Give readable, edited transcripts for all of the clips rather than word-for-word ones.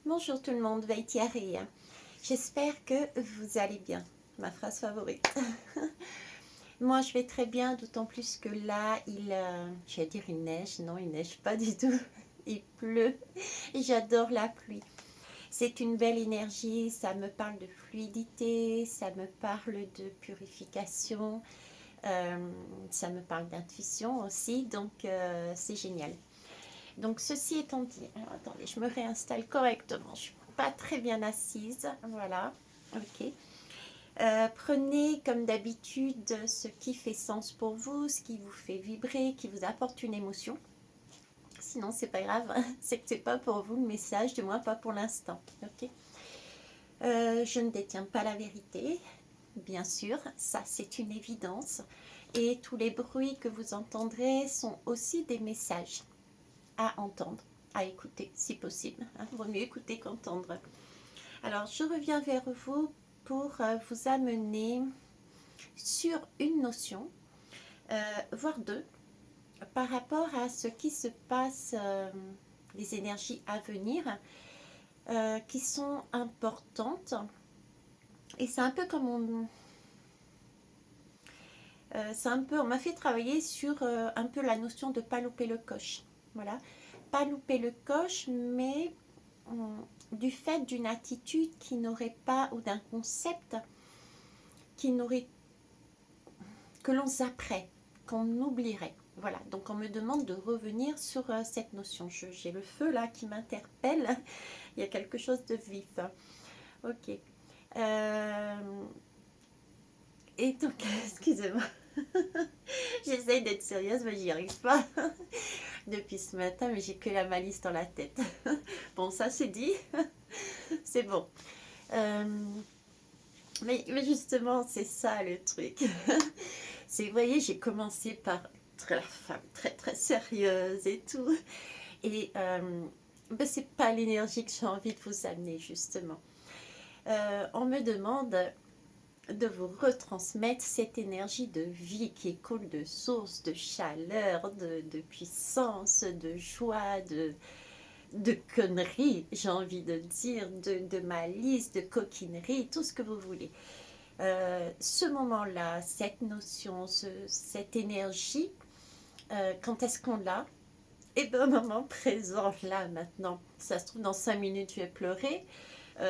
Bonjour tout le monde, Vaitiari. J'espère que vous allez bien. Ma phrase favorite. Moi je vais très bien, d'autant plus que là, j'allais dire il neige, non il neige pas du tout. Il pleut. J'adore la pluie. C'est une belle énergie, ça me parle de fluidité, ça me parle de purification, ça me parle d'intuition aussi, donc c'est génial. Donc ceci étant dit, alors, attendez, je me réinstalle correctement. Je suis pas très bien assise, voilà. Ok. Prenez comme d'habitude ce qui fait sens pour vous, ce qui vous fait vibrer, qui vous apporte une émotion. Sinon c'est pas grave, c'est que c'est pas pour vous le message, du moins pas pour l'instant. Ok. Je ne détiens pas la vérité, bien sûr, ça c'est une évidence. Et tous les bruits que vous entendrez sont aussi des messages à entendre, à écouter si possible. Vaut mieux écouter qu'entendre. Alors je reviens vers vous pour vous amener sur une notion, voire deux, par rapport à ce qui se passe, les énergies à venir, qui sont importantes. Et c'est un peu comme on m'a fait travailler sur un peu la notion de pas louper le coche. Voilà, pas louper le coche, mais du fait d'une attitude qui n'aurait pas, ou d'un concept qui n'aurait, que l'on zapperait, qu'on oublierait. Voilà, donc on me demande de revenir sur cette notion. J'ai le feu là qui m'interpelle, il y a quelque chose de vif. Ok. Et donc, excusez-moi, j'essaye d'être sérieuse, mais j'y arrive pas depuis ce matin, mais j'ai que la malice dans la tête. Bon, ça c'est dit, c'est bon. Mais justement, c'est ça le truc. C'est, vous voyez, j'ai commencé par la femme très très sérieuse et tout. Et ben, c'est pas l'énergie que j'ai envie de vous amener, justement. On me demande de vous retransmettre cette énergie de vie qui coule de source, de chaleur, de puissance, de joie, de conneries, j'ai envie de dire, de malice, de coquinerie, tout ce que vous voulez. Ce moment-là, cette notion, cette énergie, quand est-ce qu'on l'a? Et bien, au moment présent, là, maintenant. Si ça se trouve, dans 5 minutes, je vais pleurer.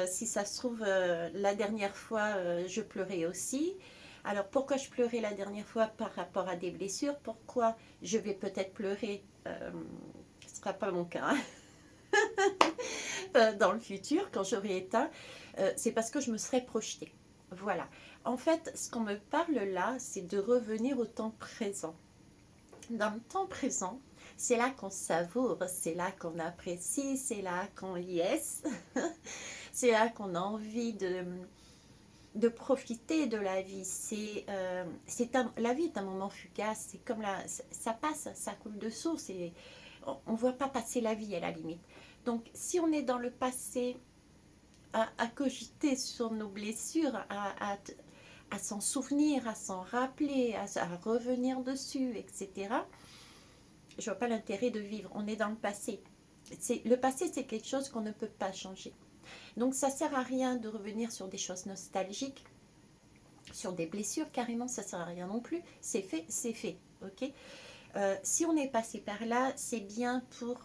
Si ça se trouve, la dernière fois, je pleurais aussi. Alors, pourquoi je pleurais la dernière fois par rapport à des blessures? Pourquoi je vais peut-être pleurer? Ce ne sera pas mon cas, hein, dans le futur, quand j'aurai éteint. C'est parce que je me serais projetée. Voilà. En fait, ce qu'on me parle là, c'est de revenir au temps présent. Dans le temps présent, c'est là qu'on savoure, c'est là qu'on apprécie, c'est là qu'on yes, c'est là qu'on a envie de profiter de la vie. La vie est un moment fugace, c'est comme ça passe, ça coule de source et on ne voit pas passer la vie à la limite. Donc si on est dans le passé à cogiter sur nos blessures, à s'en souvenir, à s'en rappeler, à revenir dessus, etc., je vois pas l'intérêt de vivre. On est dans le passé. Le passé, c'est quelque chose qu'on ne peut pas changer. Donc ça sert à rien de revenir sur des choses nostalgiques, sur des blessures carrément, ça sert à rien non plus. C'est fait, c'est fait. Ok. Si on est passé par là, c'est bien pour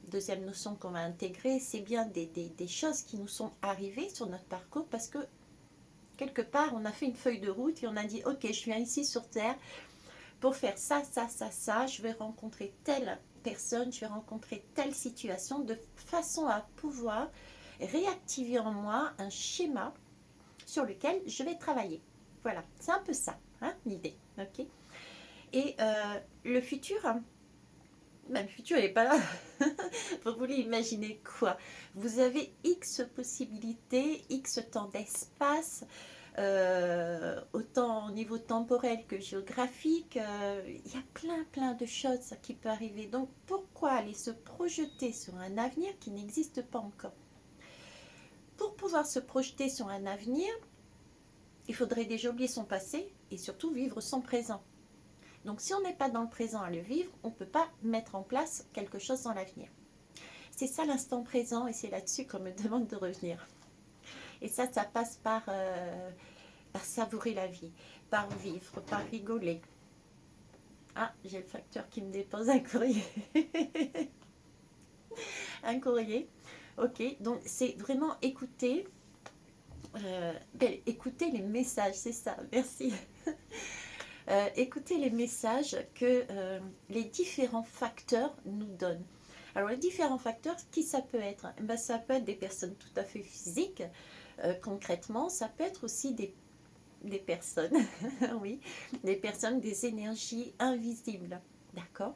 deuxième notion qu'on va intégrer, c'est bien des choses qui nous sont arrivées sur notre parcours parce que quelque part on a fait une feuille de route et on a dit ok, je viens ici sur Terre pour faire ça, ça, ça, ça, je vais rencontrer telle personne, je vais rencontrer telle situation, de façon à pouvoir réactiver en moi un schéma sur lequel je vais travailler. Voilà, c'est un peu ça, hein, l'idée. Ok. Et le futur, ben, le futur n'est pas là. Vous voulez imaginer quoi? Vous avez X possibilités, X temps d'espace, autant au niveau temporel que géographique. Il y a plein de choses qui peuvent arriver. Donc pourquoi aller se projeter sur un avenir qui n'existe pas encore? Pour pouvoir se projeter sur un avenir, il faudrait déjà oublier son passé et surtout vivre son présent. Donc si on n'est pas dans le présent à le vivre, on ne peut pas mettre en place quelque chose dans l'avenir. C'est ça l'instant présent et c'est là-dessus qu'on me demande de revenir. Et ça passe par savourer la vie, par vivre, par rigoler. Ah, j'ai le facteur qui me dépose un courrier. Un courrier. Ok, donc c'est vraiment écouter. Écouter les messages, c'est ça, merci. Écouter les messages que les différents facteurs nous donnent. Alors les différents facteurs, qui ça peut être? Ben, ça peut être des personnes tout à fait physiques, concrètement, ça peut être aussi des personnes, oui, des personnes, des énergies invisibles, d'accord.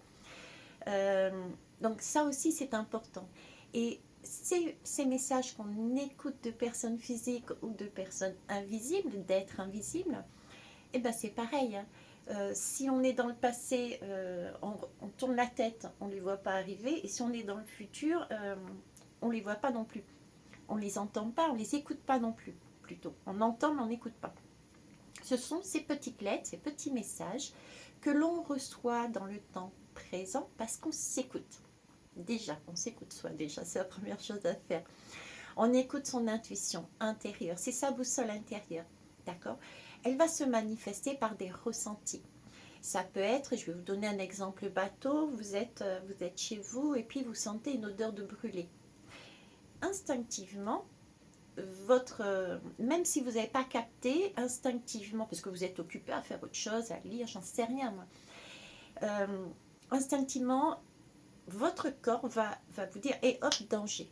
Euh, donc ça aussi c'est important. Et ces messages qu'on écoute de personnes physiques ou de personnes invisibles, d'êtres invisibles, et ben c'est pareil, hein. Si on est dans le passé, on tourne la tête, on ne les voit pas arriver. Et si on est dans le futur, on ne les voit pas non plus. On ne les entend pas, on ne les écoute pas non plus. Plutôt, on entend mais on n'écoute pas. Ce sont ces petites lettres, ces petits messages que l'on reçoit dans le temps présent parce qu'on s'écoute. Déjà, on s'écoute soi déjà, c'est la première chose à faire. On écoute son intuition intérieure, c'est sa boussole intérieure, d'accord. Elle va se manifester par des ressentis. Ça peut être, je vais vous donner un exemple bateau, vous êtes chez vous et puis vous sentez une odeur de brûlé. Instinctivement, même si vous n'avez pas capté, instinctivement, parce que vous êtes occupé à faire autre chose, à lire, j'en sais rien moi, instinctivement, votre corps va vous dire, et hop, danger.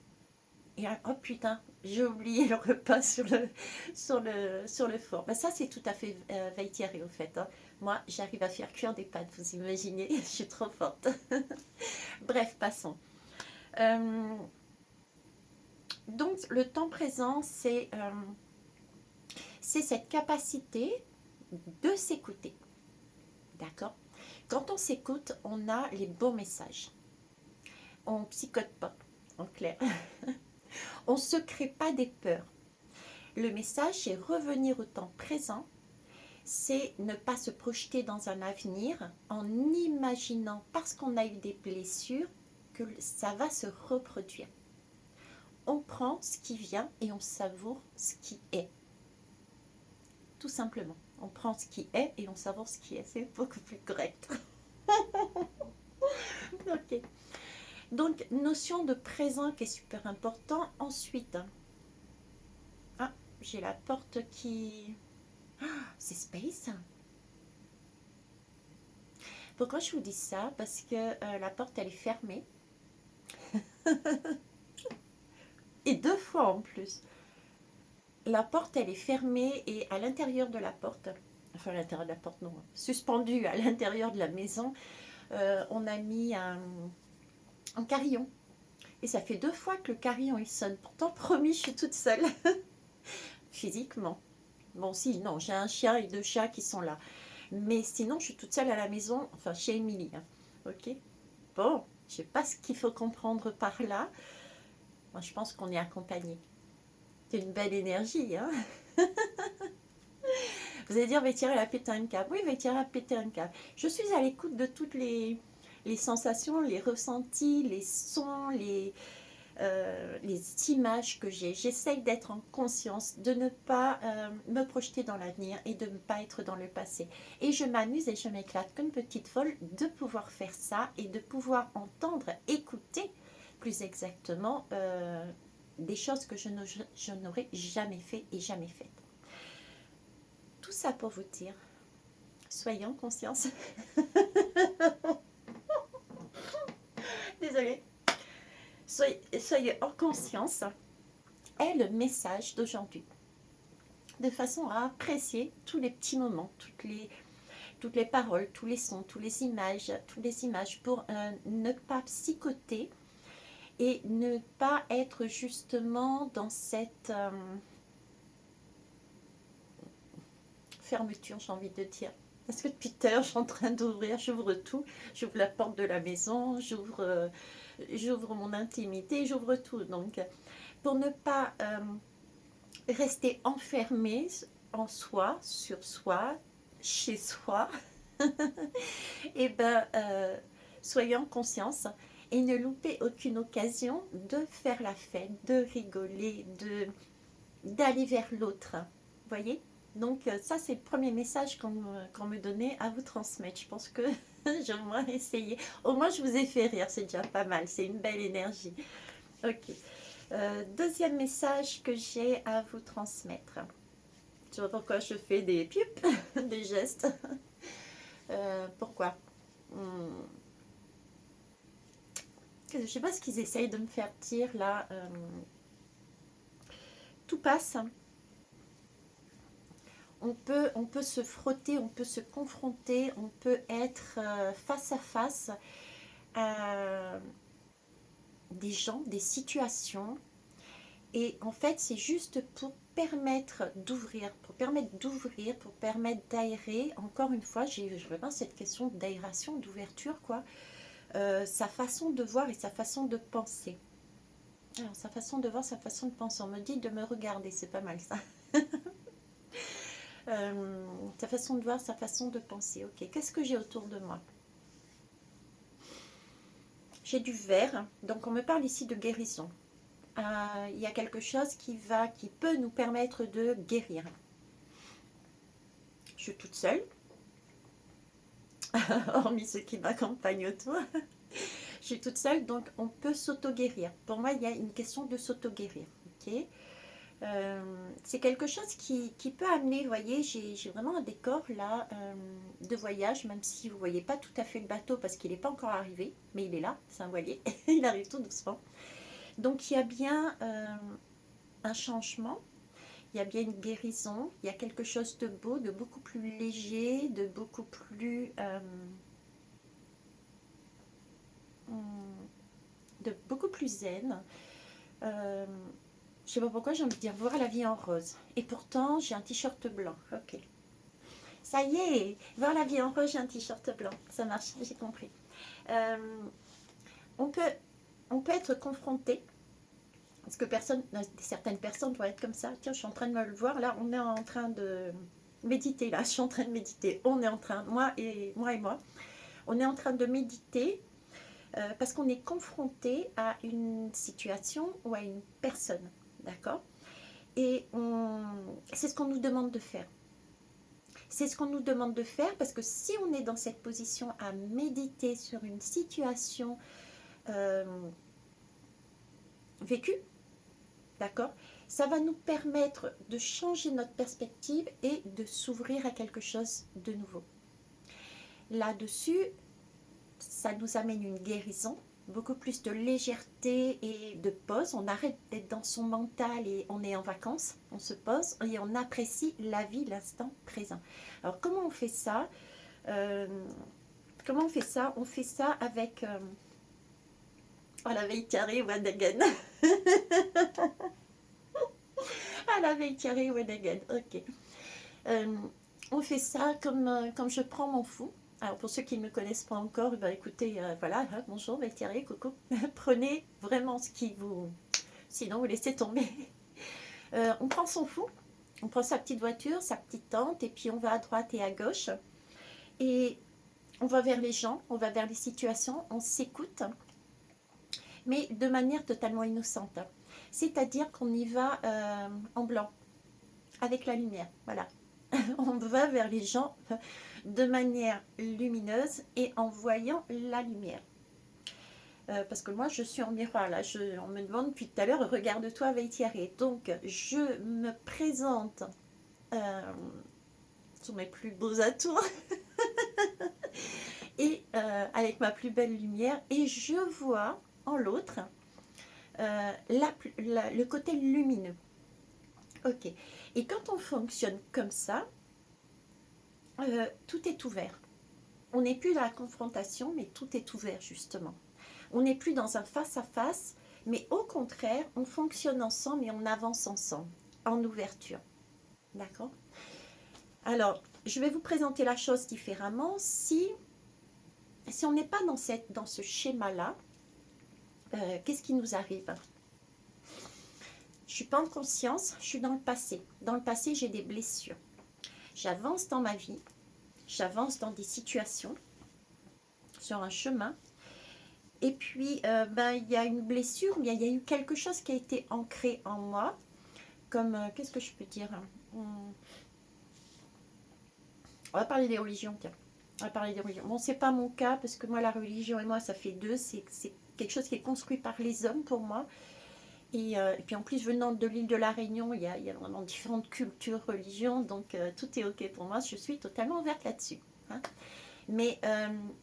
Et oh putain, j'ai oublié le repas sur le four. Ben ça, c'est tout à fait Vaitieri, au fait. Hein. Moi, j'arrive à faire cuire des pâtes, vous imaginez. Je suis trop forte. Bref, passons. Donc, le temps présent, c'est cette capacité de s'écouter. D'accord. Quand on s'écoute, on a les bons messages. On ne psychote pas, en clair. On ne se crée pas des peurs. Le message, c'est revenir au temps présent, c'est ne pas se projeter dans un avenir en imaginant, parce qu'on a eu des blessures, que ça va se reproduire. On prend ce qui vient et on savoure ce qui est. Tout simplement. On prend ce qui est et on savoure ce qui est. C'est beaucoup plus correct. Ok. Donc, notion de présent qui est super important. Ensuite, ah, j'ai la porte qui... Ah, c'est space. Pourquoi je vous dis ça? Parce que la porte, elle est fermée. Et 2 fois en plus. La porte, elle est fermée et à l'intérieur de la porte, enfin à l'intérieur de la porte, non, suspendue à l'intérieur de la maison, on a mis un carillon. Et ça fait 2 fois que le carillon il sonne. Pourtant, promis, je suis toute seule. Physiquement. Bon, si, non, j'ai un chien et 2 chats qui sont là. Mais sinon, je suis toute seule à la maison, enfin chez Émilie. Hein. Ok. Bon, je sais pas ce qu'il faut comprendre par là. Moi, je pense qu'on est accompagné. C'est une belle énergie. Hein. Vous allez dire, Vaitieri, elle a pété un câble. Oui, Vaitieri a pété un câble. Je suis à l'écoute de toutes les sensations, les ressentis, les sons, les images que j'ai. J'essaye d'être en conscience, de ne pas me projeter dans l'avenir et de ne pas être dans le passé. Et je m'amuse et je m'éclate comme petite folle de pouvoir faire ça et de pouvoir entendre, écouter plus exactement des choses que je n'aurais jamais fait et jamais faites. Tout ça pour vous dire, soyez en conscience. Désolée. Soyez en conscience est le message d'aujourd'hui. De façon à apprécier tous les petits moments, toutes les paroles, tous les sons, toutes les images pour ne pas psychoter et ne pas être justement dans cette fermeture, j'ai envie de dire. Parce que depuis tout à l'heure, je suis en train d'ouvrir, j'ouvre tout, j'ouvre la porte de la maison, j'ouvre mon intimité, j'ouvre tout. Donc, pour ne pas rester enfermé en soi, sur soi, chez soi, et ben, soyez en conscience et ne loupez aucune occasion de faire la fête, de rigoler, d'aller vers l'autre. Vous voyez? Donc ça, c'est le premier message qu'on me donnait à vous transmettre. Je pense que j'ai au moins essayé. Au moins, je vous ai fait rire, c'est déjà pas mal. C'est une belle énergie. Ok. Deuxième message que j'ai à vous transmettre. Je sais pas pourquoi je fais des piup, des gestes. Pourquoi? Je sais pas ce qu'ils essayent de me faire dire là. Tout passe. On peut se frotter, on peut se confronter, on peut être face à face à des gens, des situations. Et en fait, c'est juste pour permettre d'ouvrir, pour permettre d'aérer. Encore une fois, je reviens à cette question d'aération, d'ouverture, quoi. Sa façon de voir et sa façon de penser. Alors, sa façon de voir, sa façon de penser. On me dit de me regarder, c'est pas mal ça. Sa façon de voir, sa façon de penser. Ok, qu'est-ce que j'ai autour de moi? J'ai du vert, donc on me parle ici de guérison. Il y a quelque chose qui peut nous permettre de guérir. Je suis toute seule, hormis ceux qui m'accompagnent autour. Je suis toute seule, donc on peut s'auto-guérir. Pour moi, il y a une question de s'auto-guérir. Ok. C'est quelque chose qui peut amener, vous voyez, j'ai vraiment un décor là de voyage, même si vous ne voyez pas tout à fait le bateau parce qu'il n'est pas encore arrivé, mais il est là, c'est un voilier, il arrive tout doucement. Donc il y a bien un changement, il y a bien une guérison, il y a quelque chose de beau, de beaucoup plus léger, de beaucoup plus zen. Je sais pas pourquoi j'ai envie de dire voir la vie en rose. Et pourtant, j'ai un t-shirt blanc. Ok. Ça y est, voir la vie en rose, j'ai un t-shirt blanc. Ça marche, j'ai compris. On peut être confronté, parce que certaines personnes vont être comme ça. Tiens, je suis en train de me le voir. Là, on est en train de méditer. Là, je suis en train de méditer. On est en train, moi et moi, on est en train de méditer parce qu'on est confronté à une situation ou à une personne. D'accord? Et c'est ce qu'on nous demande de faire. C'est ce qu'on nous demande de faire parce que si on est dans cette position à méditer sur une situation vécue, d'accord, ça va nous permettre de changer notre perspective et de s'ouvrir à quelque chose de nouveau. Là-dessus, ça nous amène une guérison, beaucoup plus de légèreté et de pause. On arrête d'être dans son mental et on est en vacances, on se pose et on apprécie la vie, l'instant présent. Alors comment on fait ça? Comment on fait ça? On fait ça avec la veille carrée one again. La veille carrée one again. Ok. On fait ça comme je prends mon fou. Alors pour ceux qui ne me connaissent pas encore, ben écoutez, voilà, bonjour Valkyrie, coucou. Prenez vraiment ce qui vous... Sinon vous laissez tomber. On prend son fou, on prend sa petite voiture, sa petite tente, et puis on va à droite et à gauche. Et on va vers les gens, on va vers les situations, on s'écoute, mais de manière totalement innocente. C'est-à-dire qu'on y va en blanc, avec la lumière, voilà. On va vers les gens de manière lumineuse et en voyant la lumière. Parce que moi, je suis en miroir, là. On me demande depuis tout à l'heure, regarde-toi, Vaitiaré. Donc, je me présente sur mes plus beaux atours et avec ma plus belle lumière. Et je vois en l'autre le côté lumineux. Ok. Et quand on fonctionne comme ça, tout est ouvert. On n'est plus dans la confrontation, mais tout est ouvert justement. On n'est plus dans un face-à-face, mais au contraire, on fonctionne ensemble et on avance ensemble, en ouverture. D'accord? Alors, je vais vous présenter la chose différemment. Si on n'est pas dans ce schéma-là, qu'est-ce qui nous arrive? Je ne suis pas en conscience, je suis dans le passé. Dans le passé, j'ai des blessures. J'avance dans ma vie, j'avance dans des situations, sur un chemin, Et puis, ben, il y a une blessure, il y a eu quelque chose qui a été ancré en moi, comme, qu'est-ce que je peux dire, hein? On va parler des religions, tiens. On va parler des religions. Bon, c'est pas mon cas, parce que moi, la religion et moi, ça fait deux. C'est quelque chose qui est construit par les hommes pour moi. Et puis en plus, venant de l'île de la Réunion, il y a vraiment différentes cultures, religions, donc tout est OK pour moi. Je suis totalement ouverte là-dessus, hein. Mais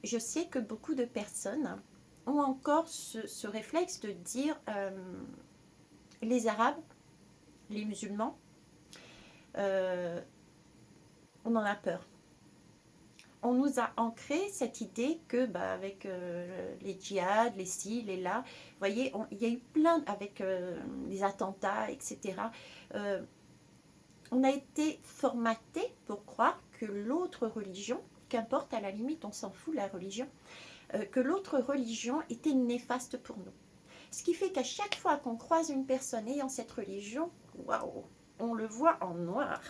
je sais que beaucoup de personnes ont encore ce réflexe de dire les Arabes, les musulmans, euh, on en a peur. On nous a ancré cette idée que, bah, avec les djihad, les ci, les là, vous voyez, il y a eu plein, avec les attentats, etc. euh, on a été formaté pour croire que l'autre religion, qu'importe, à la limite, on s'en fout la religion, que l'autre religion était néfaste pour nous. Ce qui fait qu'à chaque fois qu'on croise une personne ayant cette religion, waouh, on le voit en noir.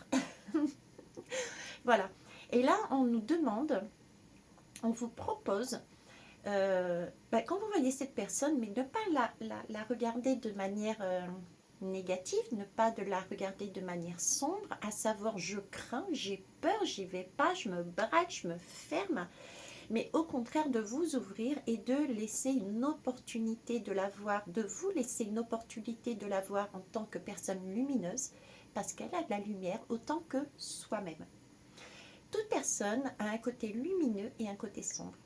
Voilà. Et là, on nous demande, on vous propose, bah, quand vous voyez cette personne, mais ne pas la regarder de manière négative, ne pas de la regarder de manière sombre, à savoir je crains, j'ai peur, j'y vais pas, je me braque, je me ferme, mais au contraire de vous ouvrir et de laisser une opportunité de la voir, de vous laisser une opportunité de la voir en tant que personne lumineuse, parce qu'elle a de la lumière autant que soi-même. Toute personne a un côté lumineux et un côté sombre.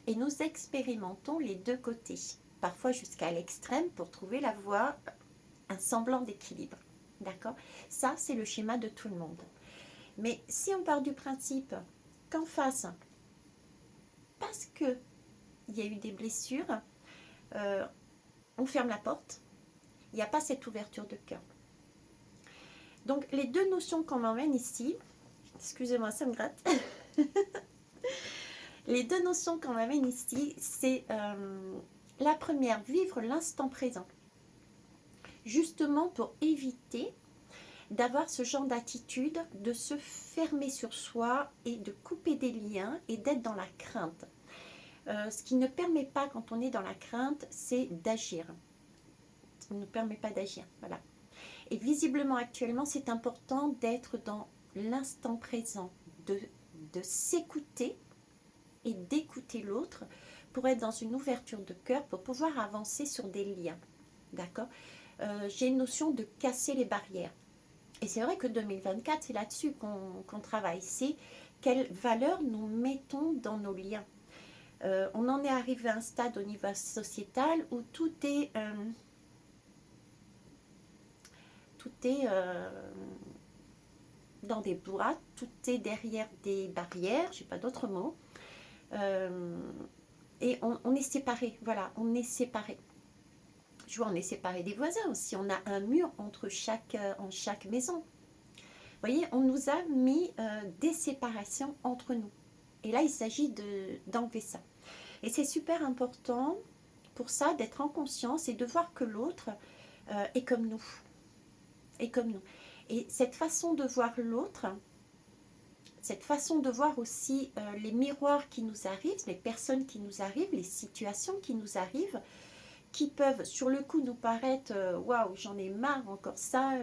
Et nous expérimentons les deux côtés, parfois jusqu'à l'extrême pour trouver la voie, un semblant d'équilibre. D'accord? Ça, c'est le schéma de tout le monde. Mais si on part du principe qu'en face, parce qu'il y a eu des blessures, euh, on ferme la porte, il n'y a pas cette ouverture de cœur. Donc les deux notions qu'on m'emmène ici, excusez-moi, ça me gratte. Les deux notions qu'on m'amène ici, c'est la première, vivre l'instant présent. Justement pour éviter d'avoir ce genre d'attitude, de se fermer sur soi et de couper des liens et d'être dans la crainte. Ce qui ne permet pas, quand on est dans la crainte, c'est d'agir. Ça ne nous permet pas d'agir, voilà. Et visiblement, actuellement, c'est important d'être dans l'instant présent, de s'écouter et d'écouter l'autre pour être dans une ouverture de cœur, pour pouvoir avancer sur des liens. D'accord? J'ai une notion de casser les barrières. Et c'est vrai que 2024, c'est là-dessus qu'on travaille. C'est quelles valeurs nous mettons dans nos liens. On en est arrivé à un stade au niveau sociétal où tout est dans des boîtes, tout est derrière des barrières, j'ai pas d'autre mot. Et on est séparés, voilà, on est séparés. Je vois, on est séparés des voisins aussi. On a un mur entre en chaque maison. Vous voyez, on nous a mis des séparations entre nous. Et là, il s'agit d'enlever ça. Et c'est super important pour ça d'être en conscience et de voir que l'autre est comme nous. Est comme nous. Et cette façon de voir l'autre, cette façon de voir aussi les miroirs qui nous arrivent, les personnes qui nous arrivent, les situations qui nous arrivent, qui peuvent sur le coup nous paraître waouh, j'en ai marre, encore ça,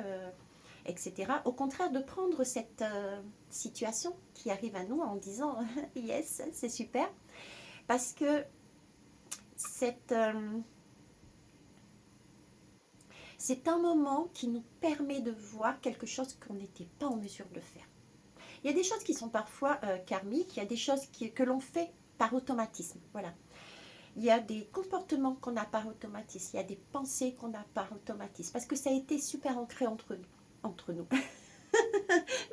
etc. Au contraire, de prendre cette situation qui arrive à nous en disant yes, c'est super, parce que c'est un moment qui nous permet de voir quelque chose qu'on n'était pas en mesure de faire. Il y a des choses qui sont parfois karmiques, il y a des choses que l'on fait par automatisme. Voilà. Il y a des comportements qu'on a par automatisme, il y a des pensées qu'on a par automatisme, parce que ça a été super ancré entre nous.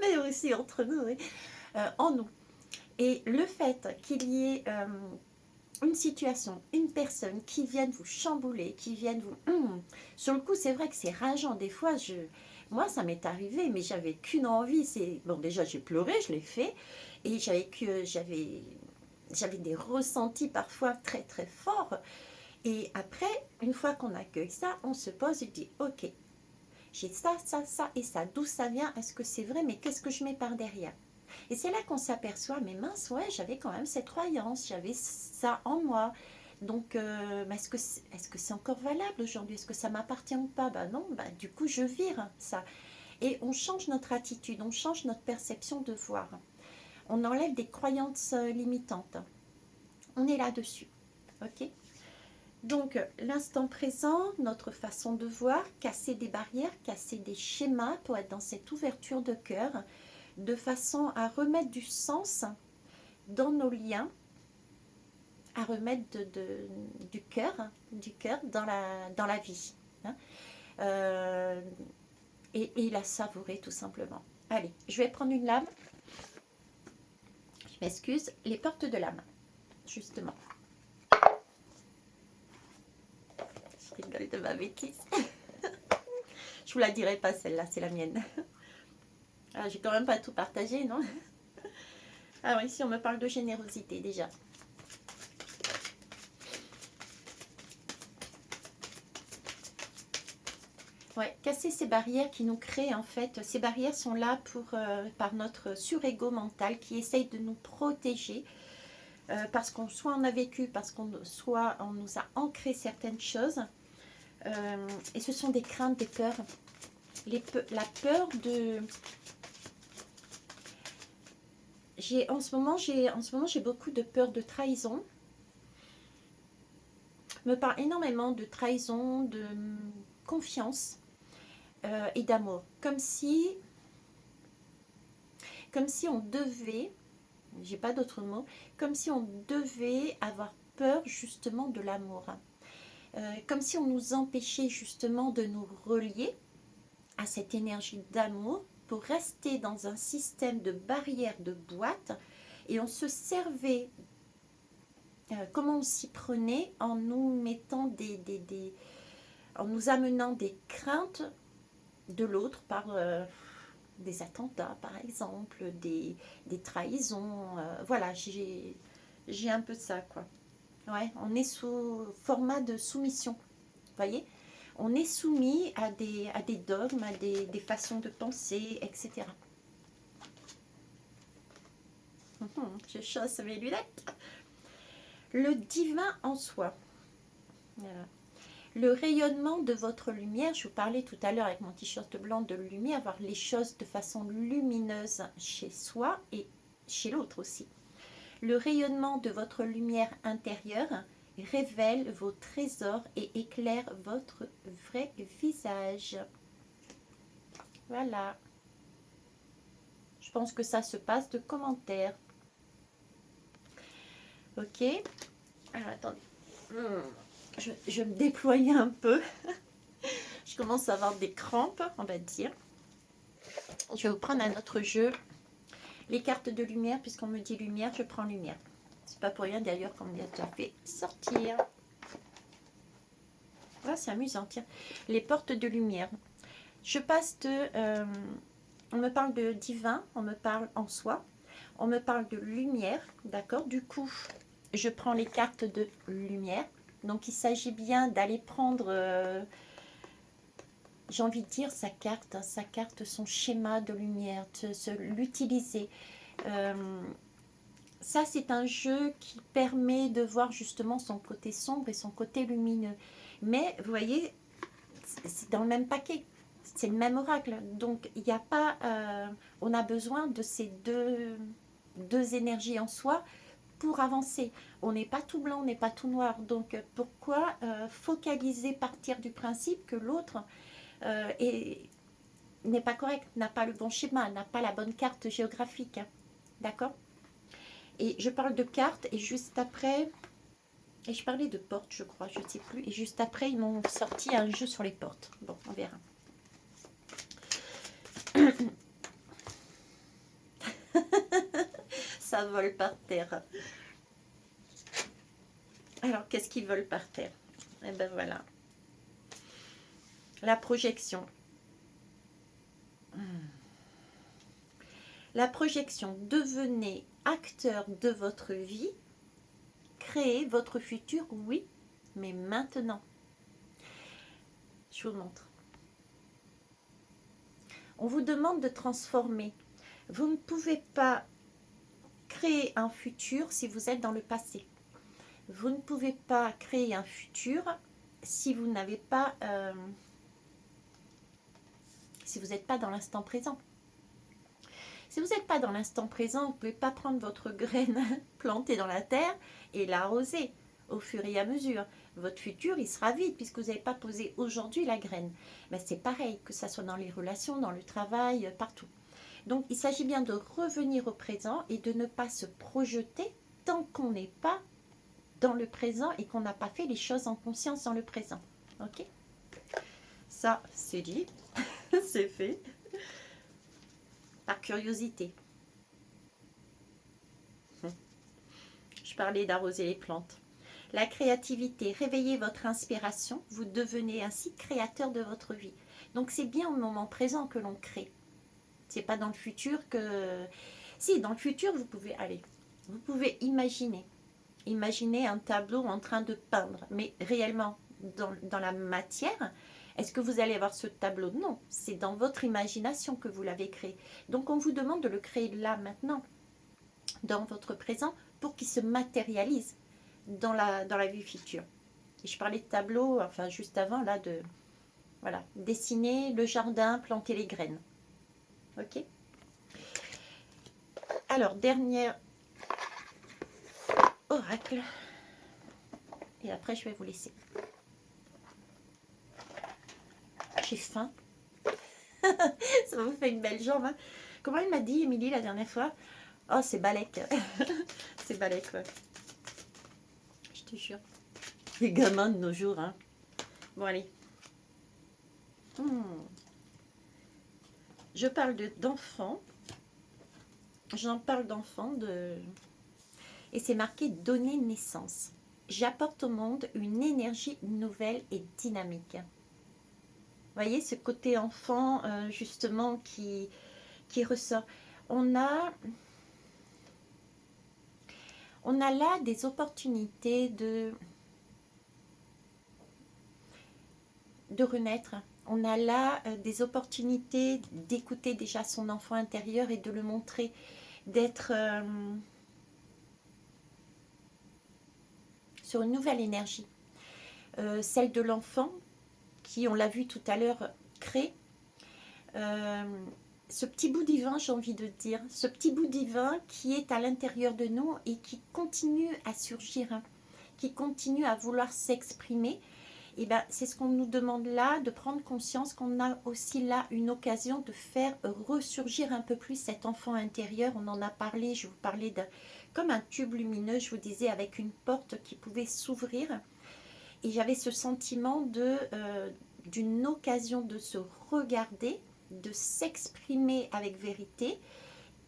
Mais aussi entre nous, oui, en nous. Et le fait qu'il y ait une situation, une personne qui vienne vous chambouler, qui vienne vous... Sur le coup, c'est vrai que c'est rageant. Des fois, moi, ça m'est arrivé, mais j'avais qu'une envie. Bon, déjà, j'ai pleuré, je l'ai fait. Et j'avais des ressentis parfois très, très forts. Et après, une fois qu'on accueille ça, on se pose et dit, ok, j'ai ça, ça, ça et ça. D'où ça vient? Est-ce que c'est vrai? Mais qu'est-ce que je mets par derrière? Et c'est là qu'on s'aperçoit, mais mince, ouais, j'avais quand même cette croyance, j'avais ça en moi. Donc, mais est-ce que c'est encore valable aujourd'hui? Est-ce que ça m'appartient ou pas? Ben non, ben, du coup, je vire ça. Et on change notre attitude, on change notre perception de voir. On enlève des croyances limitantes. On est là-dessus. Ok? Donc, l'instant présent, notre façon de voir, casser des barrières, casser des schémas pour être dans cette ouverture de cœur, de façon à remettre du sens dans nos liens, à remettre du cœur dans la vie. Hein. Et la savourer tout simplement. Allez, je vais prendre une lame. Je m'excuse, les portes de l'âme, justement. Je rigole de ma bêtise. Je vous la dirai pas celle-là, c'est la mienne. Ah, j'ai quand même pas tout partagé, non? Alors ici, on me parle de générosité déjà. Ouais, casser ces barrières qui nous créent en fait. Ces barrières sont là par notre surego mental qui essaye de nous protéger parce qu'on soit on a vécu, parce qu'on soit on nous a ancré certaines choses. Et ce sont des craintes, des peurs. La peur de... En ce moment, j'ai beaucoup de peur de trahison. Me parle énormément de trahison, de confiance et d'amour. Comme si on devait, j'ai pas d'autre mot, comme si on devait avoir peur justement de l'amour. Comme si on nous empêchait justement de nous relier à cette énergie d'amour pour rester dans un système de barrières, de boîtes, et on se servait, comment on s'y prenait en nous mettant en nous amenant des craintes de l'autre par des attentats par exemple, des trahisons, voilà, j'ai un peu ça quoi. Ouais, on est sous format de soumission, vous voyez, on est soumis à des dogmes, à des façons de penser, etc. Je chausse mes lunettes. Le divin en soi. Voilà. Le rayonnement de votre lumière, je vous parlais tout à l'heure avec mon t-shirt blanc de lumière, voir les choses de façon lumineuse chez soi et chez l'autre aussi. Le rayonnement de votre lumière intérieure révèle vos trésors et éclaire votre vrai visage. Voilà. Je pense que ça se passe de commentaires. Ok. Alors, attendez. Je me déployais un peu. Je commence à avoir des crampes, on va dire. Je vais vous prendre un autre jeu. Les cartes de lumière, puisqu'on me dit lumière, je prends lumière. C'est pas pour rien d'ailleurs qu'on me l'a déjà fait sortir. Ah, c'est amusant, tiens. Les portes de lumière. Je passe de... on me parle de divin, on me parle en soi, on me parle de lumière, d'accord? Du coup, je prends les cartes de lumière. Donc, il s'agit bien d'aller prendre... j'ai envie de dire sa carte, son schéma de lumière, l'utiliser. Ça, c'est un jeu qui permet de voir justement son côté sombre et son côté lumineux. Mais, vous voyez, c'est dans le même paquet. C'est le même oracle. Donc, il n'y a pas... on a besoin de ces deux énergies en soi pour avancer. On n'est pas tout blanc, on n'est pas tout noir. Donc, pourquoi focaliser, partir du principe que l'autre n'est pas correct, n'a pas le bon schéma, n'a pas la bonne carte géographique. Hein. D'accord? Et je parle de cartes et juste après, et je parlais de portes, je crois, je ne sais plus. Et juste après, ils m'ont sorti un jeu sur les portes. Bon, on verra. Ça vole par terre. Alors, qu'est-ce qu'ils veulent par terre? Eh ben voilà. La projection. La projection. Devenez acteur de votre vie. Créez votre futur, oui, mais maintenant. Je vous montre. On vous demande de transformer. Vous ne pouvez pas créer un futur si vous êtes dans le passé. Vous ne pouvez pas créer un futur si vous n'avez pas, si vous n'êtes pas dans l'instant présent. Si vous n'êtes pas dans l'instant présent, vous ne pouvez pas prendre votre graine plantée dans la terre et l'arroser au fur et à mesure. Votre futur, il sera vide puisque vous n'avez pas posé aujourd'hui la graine. Mais c'est pareil, que ce soit dans les relations, dans le travail, partout. Donc, il s'agit bien de revenir au présent et de ne pas se projeter tant qu'on n'est pas dans le présent et qu'on n'a pas fait les choses en conscience dans le présent. Ok? Ça, c'est dit, c'est fait. Par curiosité. Je parlais d'arroser les plantes. La créativité, réveillez votre inspiration, vous devenez ainsi créateur de votre vie. Donc c'est bien au moment présent que l'on crée. C'est pas dans le futur que... Si, dans le futur, vous pouvez aller. Vous pouvez imaginer. Imaginer un tableau en train de peindre. Mais réellement, dans la matière, est-ce que vous allez avoir ce tableau? Non, c'est dans votre imagination que vous l'avez créé. Donc on vous demande de le créer là, maintenant, dans votre présent, pour qu'il se matérialise dans la vie future. Et je parlais de tableau, enfin juste avant, là, de... Voilà, dessiner le jardin, planter les graines. Ok? Alors, dernier oracle. Et après, je vais vous laisser. J'ai faim. Ça vous fait une belle jambe. Hein. Comment elle m'a dit, Émilie, la dernière fois? Oh, c'est Balek. C'est Balek, ouais. Je te jure. Les gamins de nos jours. Hein. Bon, allez. Je parle d'enfants. J'en parle d'enfants. Et c'est marqué donner naissance. J'apporte au monde une énergie nouvelle et dynamique. Vous voyez ce côté enfant, justement, qui ressort. On a là des opportunités de renaître. On a là des opportunités d'écouter déjà son enfant intérieur et de le montrer, d'être sur une nouvelle énergie. Celle de l'enfant qui, on l'a vu tout à l'heure, crée ce petit bout divin, j'ai envie de dire, ce petit bout divin qui est à l'intérieur de nous et qui continue à surgir, hein, qui continue à vouloir s'exprimer. Et ben, c'est ce qu'on nous demande là, de prendre conscience qu'on a aussi là une occasion de faire ressurgir un peu plus cet enfant intérieur. On en a parlé, je vous parlais de comme un tube lumineux, je vous disais, avec une porte qui pouvait s'ouvrir. Et j'avais ce sentiment d'une occasion de se regarder, de s'exprimer avec vérité,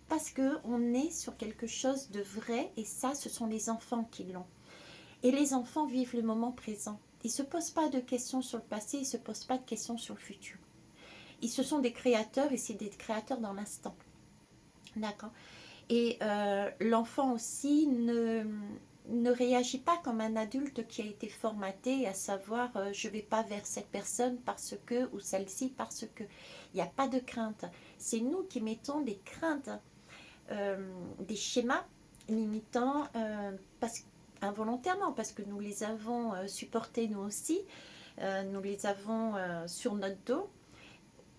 parce qu'on est sur quelque chose de vrai, et ça, ce sont les enfants qui l'ont. Et les enfants vivent le moment présent. Ils ne se posent pas de questions sur le passé, ils ne se posent pas de questions sur le futur. Ils se sont des créateurs, et c'est des créateurs dans l'instant. D'accord? Et l'enfant aussi ne réagit pas comme un adulte qui a été formaté, à savoir je ne vais pas vers cette personne parce que, ou celle-ci parce que. Il n'y a pas de crainte. C'est nous qui mettons des craintes, des schémas limitants involontairement, parce que nous les avons supportés nous aussi, nous les avons sur notre dos.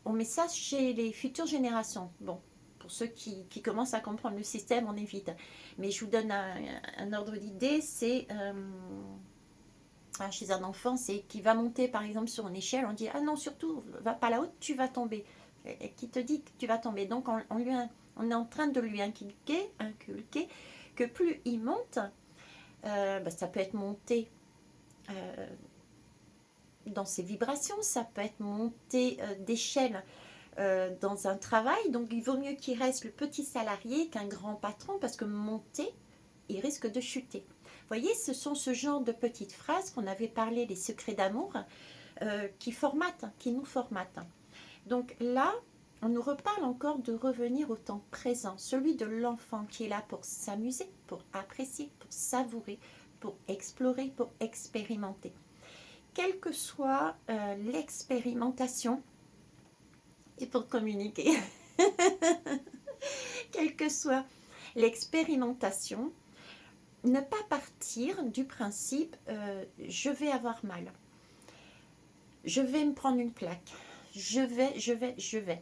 On met ça chez les futures générations. Bon, pour ceux qui commencent à comprendre le système, on évite. Mais je vous donne un ordre d'idée, c'est chez un enfant, c'est qui va monter par exemple sur une échelle, on dit ah non surtout, va pas là-haut, tu vas tomber. Et qui te dit que tu vas tomber. Donc on est en train de lui inculquer que plus il monte, ça peut être monté dans ses vibrations, ça peut être monté d'échelle dans un travail, donc il vaut mieux qu'il reste le petit salarié qu'un grand patron, parce que monter, il risque de chuter. Vous voyez, ce sont ce genre de petites phrases qu'on avait parlé, les secrets d'amour, qui formatent, qui nous formatent. Donc là, on nous reparle encore de revenir au temps présent, celui de l'enfant qui est là pour s'amuser, pour apprécier, pour savourer, pour explorer, pour expérimenter. Quelle que soit l'expérimentation, et pour communiquer, quelle que soit l'expérimentation, ne pas partir du principe je vais avoir mal, je vais me prendre une claque, je vais.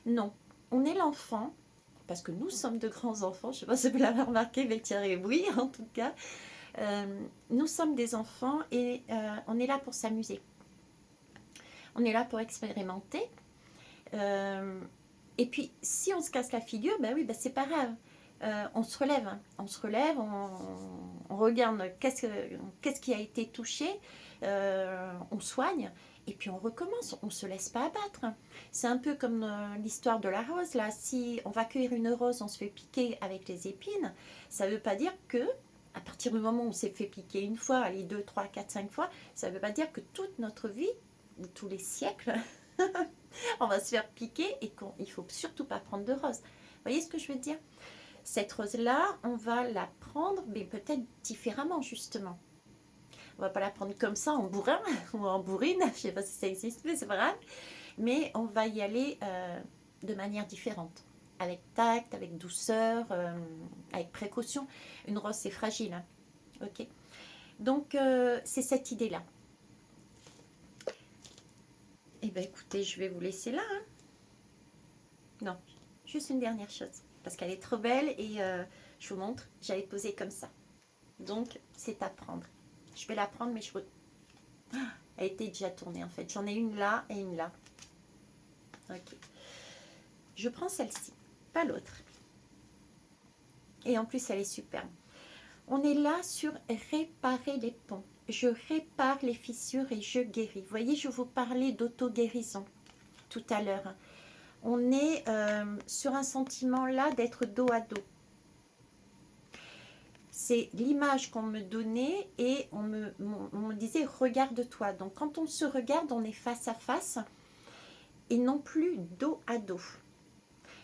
Non, on est l'enfant, parce que nous sommes de grands enfants, je ne sais pas si vous l'avez remarqué, mais Thierry, oui, en tout cas. Nous sommes des enfants et on est là pour s'amuser. On est là pour expérimenter. Et puis, si on se casse la figure, ben oui, ben c'est pas grave. On se relève, hein. On regarde qu'est-ce qui a été touché, on soigne, et puis on recommence, on ne se laisse pas abattre. C'est un peu comme l'histoire de la rose, là. Si on va cueillir une rose, on se fait piquer avec les épines, ça ne veut pas dire que, à partir du moment où on s'est fait piquer une fois, allez, 2, 3, 4, 5 fois, ça ne veut pas dire que toute notre vie, ou tous les siècles, on va se faire piquer et qu'il ne faut surtout pas prendre de rose. Vous voyez ce que je veux dire? Cette rose-là, on va la prendre, mais peut-être différemment, justement. On va pas la prendre comme ça, en bourrin ou en bourrine, je ne sais pas si ça existe, mais c'est pas grave. Mais on va y aller de manière différente, avec tact, avec douceur, avec précaution. Une rose, c'est fragile, hein. Ok. Donc, c'est cette idée-là. Eh bien, écoutez, je vais vous laisser là, hein. Non, juste une dernière chose, parce qu'elle est trop belle et je vous montre, j'avais posé comme ça. Donc, c'est à prendre. Je vais la prendre, mais elle était déjà tournée en fait. J'en ai une là et une là. Ok. Je prends celle-ci, pas l'autre. Et en plus, elle est superbe. On est là sur réparer les ponts. Je répare les fissures et je guéris. Vous voyez, je vous parlais d'auto-guérison tout à l'heure. On est sur un sentiment là d'être dos à dos. C'est l'image qu'on me donnait et on me disait regarde-toi. Donc quand on se regarde, on est face à face et non plus dos à dos.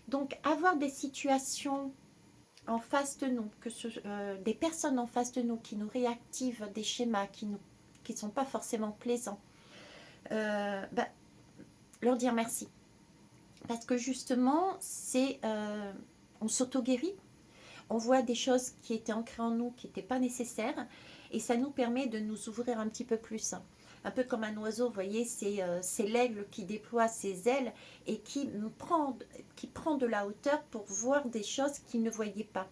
Donc avoir des situations en face de nous, des personnes en face de nous qui nous réactivent des schémas qui ne sont pas forcément plaisants, leur dire merci. Parce que justement, on s'auto-guérit. On voit des choses qui étaient ancrées en nous, qui n'étaient pas nécessaires, et ça nous permet de nous ouvrir un petit peu plus. Un peu comme un oiseau, vous voyez, c'est l'aigle qui déploie ses ailes et qui prend de la hauteur pour voir des choses qu'il ne voyait pas.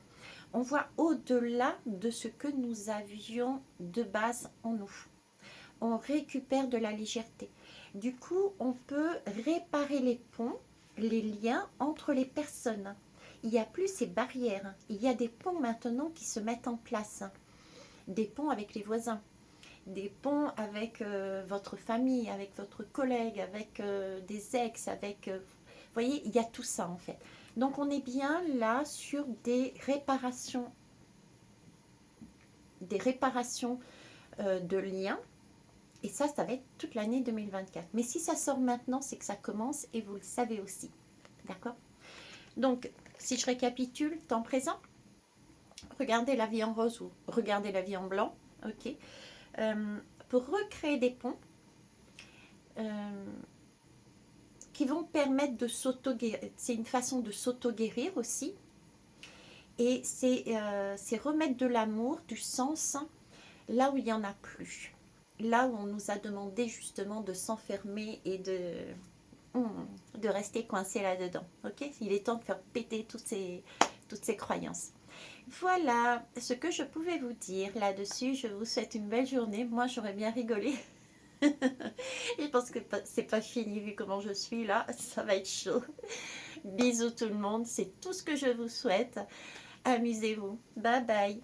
On voit au-delà de ce que nous avions de base en nous. On récupère de la légèreté. Du coup, on peut réparer les ponts, les liens entre les personnes. Il n'y a plus ces barrières. Il y a des ponts maintenant qui se mettent en place. Des ponts avec les voisins, des ponts avec votre famille, avec votre collègue, avec des ex, avec... vous voyez, il y a tout ça en fait. Donc on est bien là sur des réparations de liens. Et ça va être toute l'année 2024. Mais si ça sort maintenant, c'est que ça commence et vous le savez aussi. D'accord? Donc, si je récapitule, temps présent, regardez la vie en rose ou regardez la vie en blanc. Ok. Pour recréer des ponts qui vont permettre de s'auto-guérir. C'est une façon de s'auto-guérir aussi. Et c'est remettre de l'amour, du sens, là où il n'y en a plus. Là où on nous a demandé justement de s'enfermer et de rester coincé là-dedans. Ok, il est temps de faire péter toutes ces croyances. Voilà ce que je pouvais vous dire là-dessus. Je vous souhaite une belle journée. Moi, j'aurais bien rigolé. Je pense que c'est pas fini vu comment je suis là. Ça va être chaud. Bisous tout le monde. C'est tout ce que je vous souhaite. Amusez-vous. Bye bye.